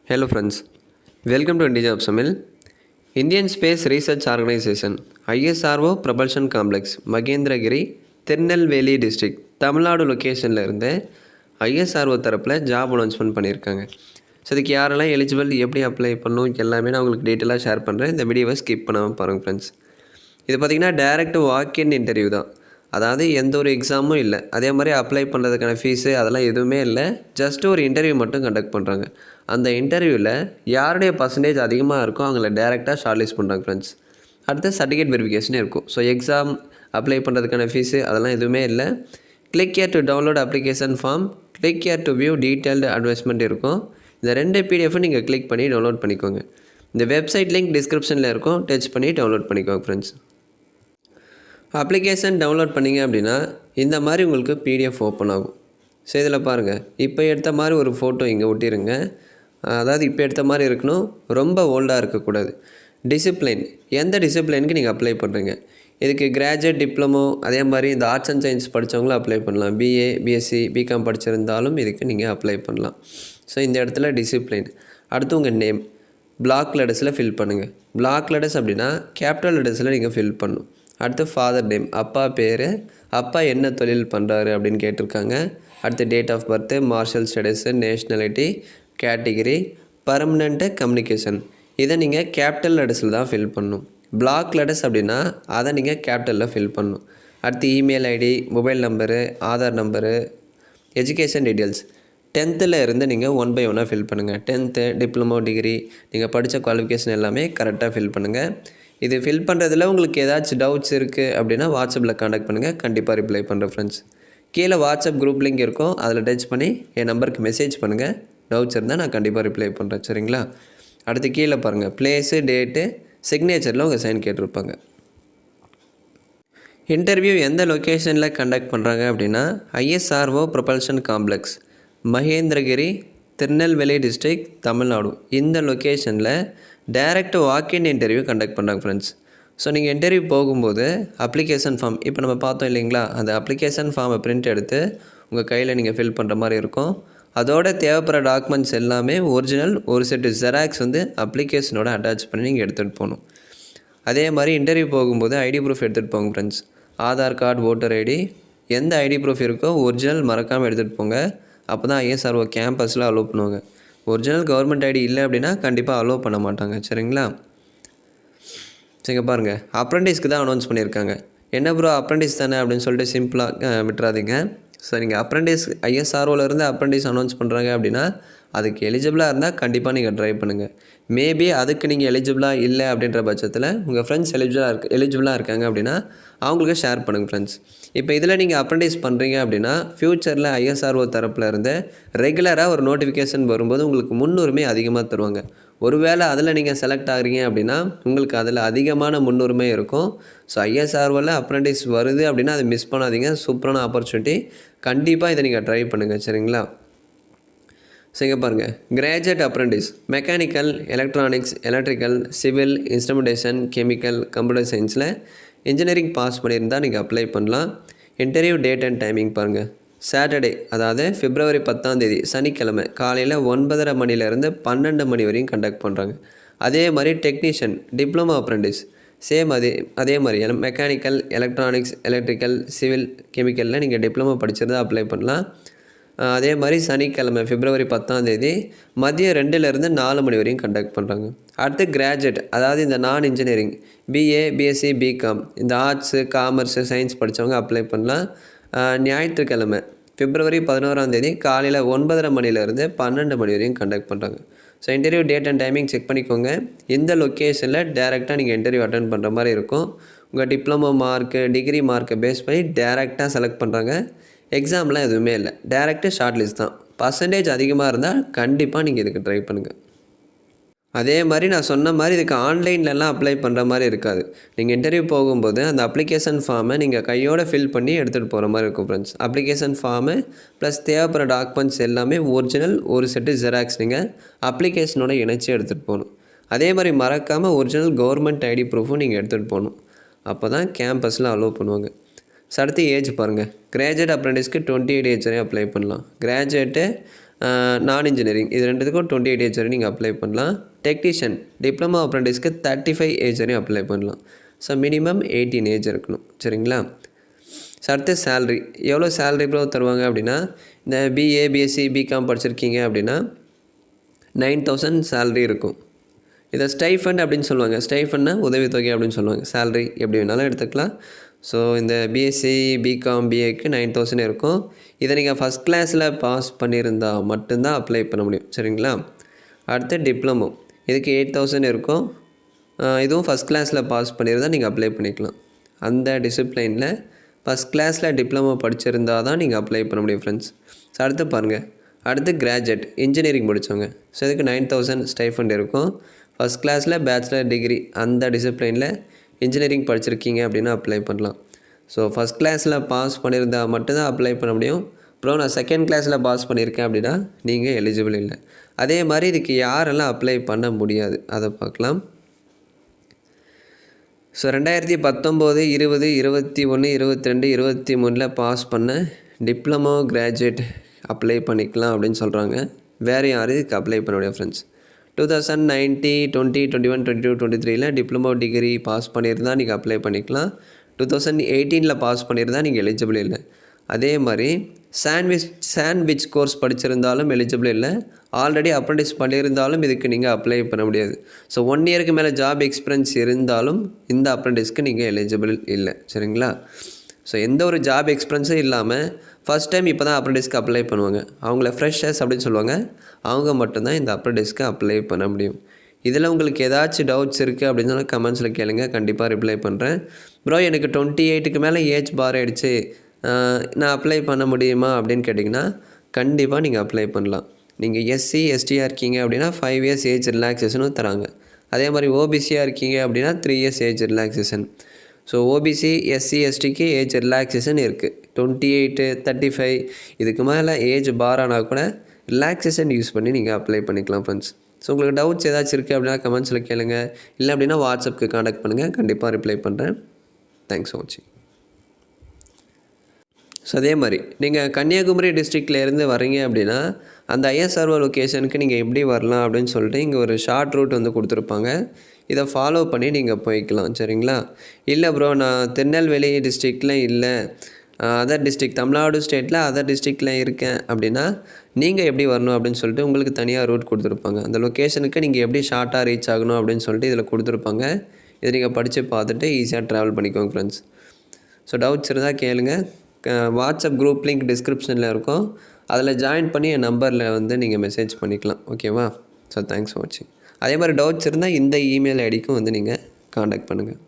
Hello friends, welcome to Indie Job Summil. Indian Space Research Organization ISRO Propulsion Complex Mahendragiri Tirunelveli district Tamil Nadu லொக்கேஷனில் இருந்து ISRO தரப்பில் job announcement பண்ணியிருக்காங்க. So இதுக்கு யாரெல்லாம் eligible, எப்படி அப்ளை பண்ணணும் எல்லாமே நான் உங்களுக்கு டீட்டெயிலாக ஷேர் பண்ணுறேன். இந்த வீடியோவை ஸ்கிப் பண்ணாமல் பாருங்கள் ஃப்ரெண்ட்ஸ். இது பார்த்திங்கன்னா டேரெக்ட் வாக்கின் இன்டர்வியூ தான். அதாவது எந்த ஒரு எக்ஸாமும் இல்லை. அதே மாதிரி அப்ளை பண்ணுறதுக்கான ஃபீஸு அதெல்லாம் எதுவுமே இல்லை. ஜஸ்ட் ஒரு இன்டர்வியூ மட்டும் கண்டக்ட் பண்ணுறாங்க. அந்த இன்டர்வியூவில் யாருடைய பர்சன்டேஜ் அதிகமாக இருக்கோ அவங்கள டேரெக்டாக ஷார்ட்லிஸ்ட் பண்ணுறாங்க ஃப்ரெண்ட்ஸ். அடுத்து சர்டிஃபிகேட் வெரிஃபிகேஷனே இருக்கும். ஸோ எக்ஸாம் அப்ளை பண்ணுறதுக்கான ஃபீஸு அதெல்லாம் எதுவுமே இல்லை. Click here to download application form, click here to view detailed advertisement இருக்கும். இந்த 2 பிடிஎஃப்பும் நீங்கள் கிளிக் பண்ணி டவுன்லோட் பண்ணிக்கோங்க. இந்த வெப்சைட் லிங்க் டிஸ்கிரிப்ஷனில் இருக்கும், டச் பண்ணி டவுன்லோட் பண்ணிக்கோங்க ஃப்ரெண்ட்ஸ். அப்ளிகேஷன் டவுன்லோட் பண்ணிங்க அப்படின்னா இந்த மாதிரி உங்களுக்கு பிடிஎஃப் ஓப்பன் ஆகும். ஸோ இதில் பாருங்கள், இப்போ எடுத்த மாதிரி ஒரு ஃபோட்டோ இங்கே ஒட்டிடுங்க. அதாவது இப்போ எடுத்த மாதிரி இருக்கணும், ரொம்ப ஓல்டாக இருக்கக்கூடாது. டிசிப்ளின், எந்த டிசிப்ளினுக்கு நீங்கள் அப்ளை பண்ணுறீங்க. இதுக்கு கிராஜுவேட், டிப்ளமோ, அதே மாதிரி இந்த ஆர்ட்ஸ் அண்ட் சயின்ஸ் படித்தவங்களும் அப்ளை பண்ணலாம். பிஏ, பிஎஸ்சி, பிகாம் படிச்சிருந்தாலும் இதுக்கு நீங்கள் அப்ளை பண்ணலாம். ஸோ இந்த இடத்துல டிசிப்ளின். அடுத்து உங்கள் நேம் பிளாக் லெட்டர்ஸில் ஃபில் பண்ணுங்கள். பிளாக் லெட்டர்ஸ் அப்படின்னா கேபிட்டல் லெட்டர்ஸில் நீங்கள் ஃபில் பண்ணணும். அடுத்து ஃபாதர் நேம், அப்பா பேர், அப்பா என்ன தொழில் பண்ணுறாரு அப்படின்னு கேட்டிருக்காங்க. அடுத்து date of birth, marital status, nationality, category, permanent, communication. இதை நீங்கள் கேபிட்டல் லெட்டர்ஸில் தான் ஃபில் பண்ணணும். பிளாக் லெட்டர்ஸ் அப்படின்னா அதை நீங்கள் கேபிட்டலில் ஃபில் பண்ணணும். அடுத்து email ID, mobile number, Aadhaar number, education details 10th இருந்து நீங்கள் 1 by 1 ஃபில் பண்ணுங்கள். 10th, டிப்ளமோ, டிகிரி, நீங்கள் படித்த குவாலிஃபிகேஷன் எல்லாமே கரெக்டாக ஃபில் பண்ணுங்கள். இது ஃபில் பண்ணுறதுல உங்களுக்கு ஏதாச்சும் டவுட்ஸ் இருக்குது அப்படின்னா வாட்ஸ்அப்பில் காண்டாக்ட் பண்ணுங்கள், கண்டிப்பாக ரிப்ளை பண்ணுறேன் ஃப்ரெண்ட்ஸ். கீழே வாட்ஸ்அப் குரூப் லிங்க் இருக்கும், அதில் டச் பண்ணி என் நம்பருக்கு மெசேஜ் பண்ணுங்கள். டவுட்ஸ் இருந்தால் நான் கண்டிப்பாக ரிப்ளை பண்ணுறேன், சரிங்களா? அடுத்து கீழே பாருங்கள், ப்ளேஸு, டேட்டு, சிக்னேச்சரில் உங்கள் சைன் கேட்டிருப்பாங்க. இன்டர்வியூ எந்த லொக்கேஷனில் கண்டக்ட் பண்ணுறாங்க அப்படின்னா ISRO propulsion complex Mahendragiri Tirunelveli district Tamil Nadu. இந்த லொக்கேஷனில் டைரக்ட் வாக்கின் இன்டர்வியூ கண்டக்ட் பண்ணுறாங்க ஃப்ரெண்ட்ஸ். ஸோ நீங்கள் இன்டர்வியூ போகும்போது அப்ளிகேஷன் ஃபார்ம், இப்போ நம்ம பார்த்தோம் இல்லைங்களா, அந்த அப்ளிகேஷன் ஃபார்மை பிரிண்ட் எடுத்து உங்கள் கையில் நீங்கள் ஃபில் பண்ணுற மாதிரி இருக்கும். அதோட தேவைப்படுற டாக்குமெண்ட்ஸ் எல்லாமே ஒரிஜினல், ஒரு செட்டு ஜெராக்ஸ் அப்ளிகேஷனோட அட்டாச் பண்ணி நீங்கள் எடுத்துகிட்டு போகணும். அதே மாதிரி இன்டர்வியூ போகும்போது ஐடி ப்ரூஃப் எடுத்துகிட்டு போங்க friends. Aadhaar card, voter ID, எந்த ஐடி ப்ரூஃப் இருக்கோ ஒரிஜினல் மறக்காமல் எடுத்துகிட்டு போங்க. அப்போ தான் ஐஎஸ்ஆர்ஓ கேம்பஸில் அலோவ் பண்ணுவாங்க. ஒரிஜினல் கவர்மெண்ட் ஐடி இல்லை அப்படின்னா கண்டிப்பாக அலோவ் பண்ண மாட்டாங்க, சரிங்களா? சரிங்க, பாருங்கள், அப்ரெண்டிஸ்க்கு தான் அனௌன்ஸ் பண்ணியிருக்காங்க. என்ன ப்ரோ அப்ரெண்டிஸ் தானே அப்படின்னு சொல்லிட்டு சிம்பிளாக விட்டுறாதீங்க. ஸோ நீங்கள் அப்ரெண்டிஸ் ஐஎஸ்ஆர்ஓலேருந்து அப்ரெண்டிஸ் அனௌன்ஸ் பண்ணுறாங்க அப்படின்னா அதுக்கு எலிஜிபிளாக இருந்தால் கண்டிப்பாக நீங்கள் ட்ரை பண்ணுங்கள். மேபி அதுக்கு நீங்கள் எலிஜிபிளாக இல்லை அப்படின்ற பட்சத்தில் உங்கள் ஃப்ரெண்ட்ஸ் எலிஜிபிளாக இருக்காங்க அப்படின்னா அவங்களுக்கு ஷேர் பண்ணுங்கள் ஃப்ரெண்ட்ஸ். இப்போ இதில் நீங்கள் அப்ரெண்டிஸ் பண்ணுறீங்க அப்படின்னா ஃப்யூச்சரில் ஐஎஸ்ஆர்ஓ தரப்பில் இருந்து ரெகுலராக ஒரு நோட்டிஃபிகேஷன் வரும்போது உங்களுக்கு முன்னுரிமை அதிகமாக தருவாங்க. ஒருவேளை அதில் நீங்கள் செலக்ட் ஆகிறீங்க அப்படின்னா உங்களுக்கு அதில் அதிகமான முன்னுரிமை இருக்கும். ஸோ ஐஎஸ்ஆர்ஓவில் அப்ரெண்டிஸ் வருது அப்படின்னா அதை மிஸ் பண்ணாதீங்க. சூப்பரான ஆப்பர்ச்சுனிட்டி, கண்டிப்பாக இதை நீங்கள் ட்ரை பண்ணுங்கள், சரிங்களா? சரிங்க, பாருங்கள், graduate apprentice mechanical, electronics, electrical, civil, instrumentation, chemical, computer சயின்ஸில் இன்ஜினியரிங் பாஸ் பண்ணியிருந்தால் நீங்கள் அப்ளை பண்ணலாம். இன்டர்வியூ டேட் அண்ட் டைமிங் பாருங்கள். சாட்டர்டே, அதாவது February 10 சனிக்கிழமை காலையில் 9:30 மணிலேருந்து 12 மணி வரையும் கண்டக்ட் பண்ணுறாங்க. அதே மாதிரி டெக்னீஷியன், டிப்ளமோ அப்ரெண்டிஸ் சேம் அதே மாதிரி மெக்கானிக்கல், எலக்ட்ரானிக்ஸ், எலக்ட்ரிக்கல், சிவில், கெமிக்கலில் நீங்கள் டிப்ளமோ படிச்சிருந்தா அப்ளை பண்ணலாம். அதே மாதிரி சனிக்கிழமை February 10 மதியம் 2லேருந்து 4 மணி வரையும் கண்டக்ட் பண்ணுறாங்க. அடுத்து கிராஜுவேட், அதாவது இந்த நான் இன்ஜினியரிங், பிஏ, பிஎஸ்சி, பிகாம், இந்த ஆர்ட்ஸு, காமர்ஸு, சயின்ஸ் படித்தவங்க அப்ளை பண்ணலாம். ஞாயிற்றுக்கிழமை February 11 காலையில் 9:30 மணிலேருந்து 12 மணி வரையும் கண்டக்ட் பண்ணுறாங்க. So interview date and timing check பண்ணிக்கோங்க. இந்த லொக்கேஷனில் டேரெக்டாக நீங்கள் இன்டர்வியூ அட்டென்ட் பண்ணுற மாதிரி இருக்கும். உங்கள் டிப்ளமோ மார்க்கு, டிகிரி மார்க்கை பேஸ் பண்ணி டேரெக்டாக செலக்ட் பண்ணுறாங்க. எக்ஸாம்லாம் எதுவுமே இல்லை, டேரெக்டு ஷார்ட் லிஸ்ட் தான். பர்சன்டேஜ் அதிகமாக இருந்தால் கண்டிப்பாக நீங்கள் இதுக்கு ட்ரை பண்ணுங்கள். அதே மாதிரி நான் சொன்ன மாதிரி இதுக்கு ஆன்லைன்லலாம் அப்ளை பண்ணுற மாதிரி இருக்காது. நீங்கள் இன்டர்வியூ போகும்போது அந்த அப்ளிகேஷன் ஃபார்மை நீங்கள் கையோடு ஃபில் பண்ணி எடுத்துகிட்டு போகிற மாதிரி இருக்கும் ஃப்ரெண்ட்ஸ். அப்ளிகேஷன் ஃபார்மு ப்ளஸ் தேவைப்படுற டாக்குமெண்ட்ஸ் எல்லாமே ஒரிஜினல், ஒரு செட்டு ஜெராக்ஸ் நீங்கள் அப்ளிகேஷனோட இணைச்சி எடுத்துகிட்டு போகணும். அதே மாதிரி மறக்காமல் ஒரிஜினல் கவர்மெண்ட் ஐடி ப்ரூஃபும் நீங்கள் எடுத்துகிட்டு போகணும். அப்போ தான் கேம்பஸில் அலோவ் பண்ணுவாங்க. ஸோ அடுத்து ஏஜ் பாருங்கள். கிராஜுவேட் அப்ரெண்டிஸ்க்கு 28 ஏஜ் வரையும் அப்ளை பண்ணலாம். கிராஜுவேட்டு நான் இன்ஜினியரிங் இது ரெண்டுத்துக்கும் 28 ஏஜ் வரையும் நீங்கள் அப்ளை பண்ணலாம். டெக்னீஷியன் டிப்ளமோ அப்ரெண்டிஸ்க்கு 35 ஏஜ் வரையும் அப்ளை பண்ணலாம். ஸோ மினிமம் 18 ஏஜ் இருக்கணும். சரிங்களா? ஸோ அடுத்து சேல்ரி எவ்வளோ சேல்ரி ப்ரோ தருவாங்க அப்படின்னா, இந்த பிஏ பிஎஸ்சி பிகாம் படிச்சிருக்கீங்க அப்படின்னா 9,000 சேல்ரி இருக்கும். இதை ஸ்டைஃபண்ட் அப்படின்னு சொல்லுவாங்க. ஸ்டைஃபண்ட்னா உதவித்தொகை அப்படின்னு சொல்லுவாங்க. சேல்ரி எப்படி வேணாலும் எடுத்துக்கலாம். ஸோ இந்த பிஎஸ்சி பிகாம் பிஏக்கு 9,000 இருக்கும். இதை நீங்கள் ஃபஸ்ட் கிளாஸில் பாஸ் பண்ணியிருந்தால் மட்டும்தான் அப்ளை பண்ண முடியும். சரிங்களா? அடுத்து டிப்ளமோ இதுக்கு 8,000 இருக்கும். இதுவும் ஃபஸ்ட் கிளாஸில் பாஸ் பண்ணியிருந்தால் நீங்கள் அப்ளை பண்ணிக்கலாம். அந்த டிசிப்ளைனில் ஃபஸ்ட் கிளாஸில் டிப்ளமோ படிச்சிருந்தால் தான் நீங்கள் அப்ளை பண்ண முடியும் ஃப்ரெண்ட்ஸ். ஸோ அடுத்து பாருங்கள். அடுத்து கிராஜுவேட் இன்ஜினியரிங் முடித்தவங்க. ஸோ இதுக்கு 9,000 ஸ்டைஃபண்ட் இருக்கும். ஃபஸ்ட் கிளாஸில் பேச்சுலர் டிகிரி அந்த டிசிப்ளைனில் இன்ஜினியரிங் படிச்சிருக்கீங்க அப்படின்னா அப்ளை பண்ணலாம். ஸோ ஃபஸ்ட் கிளாஸில் பாஸ் பண்ணியிருந்தால் மட்டும்தான் அப்ளை பண்ண முடியும். அப்புறம் நான் செகண்ட் கிளாஸில் பாஸ் பண்ணியிருக்கேன் அப்படின்னா நீங்கள் எலிஜிபிள் இல்லை. அதே மாதிரி இதுக்கு யாரெல்லாம் அப்ளை பண்ண முடியாது அதை பார்க்கலாம். ஸோ 2019, 20, 21, 22, 23 பாஸ் பண்ண டிப்ளமோ கிராஜுவேட் அப்ளை பண்ணிக்கலாம் அப்படின்னு சொல்கிறாங்க. வேறு யாரும் இதுக்கு அப்ளை பண்ண முடியாது ஃப்ரெண்ட்ஸ். 2019, 20, 21, 22, 23 டிப்ளமோ டிகிரி பாஸ் பண்ணியிருந்தால் நீங்கள் அப்ளை பண்ணிக்கலாம். 2018 பாஸ் பண்ணியிருந்தால் நீங்கள் எலிஜிபிள் இல்லை. அதே மாதிரி சாண்ட்விச் கோர்ஸ் படிச்சிருந்தாலும் எலிஜிபிள் இல்லை. ஆல்ரெடி அப்ரெண்டிஸ் பண்ணியிருந்தாலும் இதுக்கு நீங்கள் அப்ளை பண்ண முடியாது. ஸோ 1 இயருக்கு மேலே ஜாப் எக்ஸ்பீரியன்ஸ் இருந்தாலும் இந்த அப்ரெண்டிஸ்க்கு நீங்கள் எலிஜிபிள் இல்லை. சரிங்களா? ஸோ எந்த ஒரு ஜாப் எக்ஸ்பீரியன்ஸும் இல்லாமல் ஃபஸ்ட் டைம் இப்போ தான் அப்ரெண்டிஸ்க்கு அப்ளை பண்ணுவாங்க. அவங்கள ஃப்ரெஷர்ஸ் அப்படின்னு சொல்லுவாங்க. அவங்க மட்டும்தான் இந்த அப்ரெண்டிஸ்க்கு அப்ளை பண்ண முடியும். இதில் உங்களுக்கு ஏதாச்சும் டவுட்ஸ் இருக்குது அப்படின்னு சொன்னால் கமெண்ட்ஸில் கேளுங்க. கண்டிப்பாக ரிப்ளை பண்ணுறேன். ப்ரோ எனக்கு 28க்கு மேலே ஏஜ் பார் ஆகிடுச்சு, நான் அப்ளை பண்ண முடியுமா அப்படின்னு கேட்டிங்கன்னா கண்டிப்பாக நீங்கள் அப்ளை பண்ணலாம். நீங்கள் எஸ்சி எஸ்டியாக இருக்கீங்க அப்படின்னா 5 years ஏஜ் ரிலாக்ஸேஷனும் தராங்க. அதே மாதிரி ஓபிசியாக இருக்கீங்க அப்படின்னா 3 years age relaxation. So OBC SC எஸ்டிக்கு ஏஜ் ரிலாக்ஸேஷன் இருக்குது. 28, 35 இதுக்கு மேலே ஏஜ் பார் ஆனால் கூட ரிலாக்ஸேஷன் யூஸ் பண்ணி நீங்கள் அப்ளை பண்ணிக்கலாம் ஃப்ரெண்ட்ஸ். ஸோ உங்களுக்கு டவுட்ஸ் ஏதாச்சும் இருக்குது அப்படின்னா கமெண்ட்ஸில் கேளுங்க. இல்லை அப்படின்னா வாட்ஸ்அப்புக்கு காண்டாக்ட் பண்ணுங்கள். கண்டிப்பாக ரிப்ளை பண்ணுறேன். தேங்க்ஸ் ஃபார் வாட்சிங். ஸோ அதே மாதிரி நீங்கள் கன்னியாகுமரி டிஸ்ட்ரிக்ட்லேருந்து வரீங்க அப்படின்னா அந்த ஐஎஸ்ஆர்ஓ லொக்கேஷனுக்கு நீங்கள் எப்படி வரலாம் அப்படின்னு சொல்லிட்டு இங்கே ஒரு ஷார்ட் ரூட் வந்து கொடுத்துருப்பாங்க. இதை ஃபாலோ பண்ணி நீங்கள் போய்க்கலாம். சரிங்களா? இல்லை ப்ரோ நான் திருநெல்வேலி டிஸ்ட்ரிக்டில் இல்லை, அதர் டிஸ்ட்ரிக்ட் தமிழ்நாடு ஸ்டேட்டில் அதர் டிஸ்ட்ரிக்டில் இருக்கேன் அப்படின்னா நீங்கள் எப்படி வரணும் அப்படின்னு சொல்லிட்டு உங்களுக்கு தனியாக ரூட் கொடுத்துருப்பாங்க. அந்த லொக்கேஷனுக்கு நீங்கள் எப்படி ஷார்ட்டாக ரீச் ஆகணும் அப்படின்னு சொல்லிட்டு இதில் கொடுத்துருப்பாங்க. இதை நீங்கள் படித்து பார்த்துட்டு ஈஸியாக ட்ராவல் பண்ணிக்கோங்க ஃப்ரெண்ட்ஸ். ஸோ டவுட்ஸ் இருந்தால் கேளுங்க. வாட்ஸ்அப் குரூப் லிங்க் டிஸ்கிரிப்ஷனில் இருக்கும். அதில் ஜாயின் பண்ணி என் நம்பரில் வந்து நீங்கள் மெசேஜ் பண்ணிக்கலாம். ஓகேவா? ஸோ தேங்க்ஸ் ஃபார் வாட்சிங். அதே மாதிரி டவுட்ஸ் இருந்தால் இந்த இமெயில் ஐடிக்கும் வந்து நீங்கள் காண்டாக்ட் பண்ணுங்கள்.